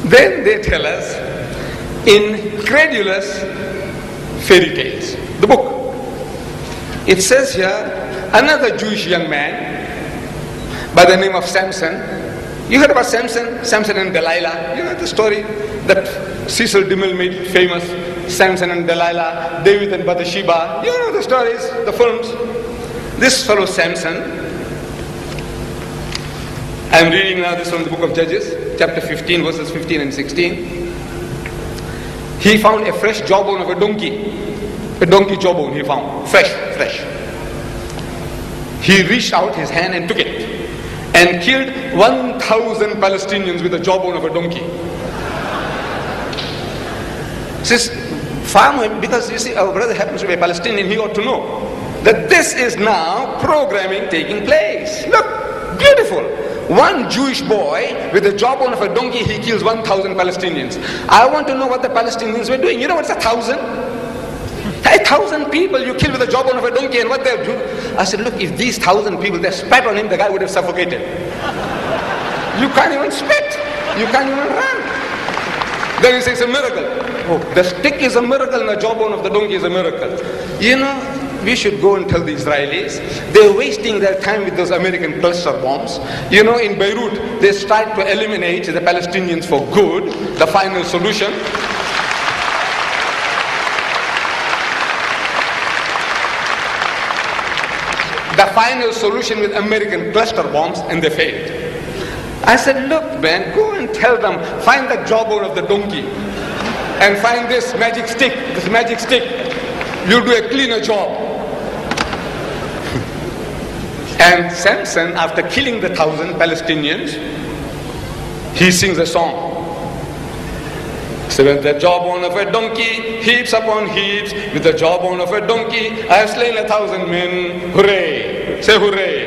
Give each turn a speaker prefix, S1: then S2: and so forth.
S1: Then they tell us incredulous fairy tales. The book. It says here, another Jewish young man by the name of Samson. You heard about Samson? Samson and Delilah. You know the story that Cecil DeMille made famous. Samson and Delilah, David and Bathsheba. You know the stories, the films. This fellow Samson, I'm reading now this from the book of Judges, chapter 15, verses 15 and 16. He found a fresh jawbone of a donkey jawbone he found, fresh. He reached out his hand and took it and killed 1,000 Palestinians with the jawbone of a donkey. Says, farmer, because you see our brother happens to be a Palestinian, he ought to know that this is now programming taking place. Look, beautiful. One Jewish boy with the jawbone of a donkey, he kills 1,000 Palestinians. I want to know what the Palestinians were doing. You know what's 1,000? 1,000 people you kill with the jawbone of a donkey, and what they're doing. I said, look, if these 1,000 people, they spat on him, the guy would have suffocated. You can't even spit. You can't even run. Then he says it's a miracle. Oh, the stick is a miracle and the jawbone of the donkey is a miracle. You know, we should go and tell the Israelis, they're wasting their time with those American cluster bombs. You know, in Beirut, they tried to eliminate the Palestinians for good, the final solution. The final solution with American cluster bombs, and they failed. I said, look man, go and tell them, find the jawbone of the donkey and find this magic stick, you'll do a cleaner job. And Samson, after killing the 1,000 Palestinians, he sings a song. So with the jawbone of a donkey, heaps upon heaps, with the jawbone of a donkey, I have slain 1,000 men, hooray, say hooray.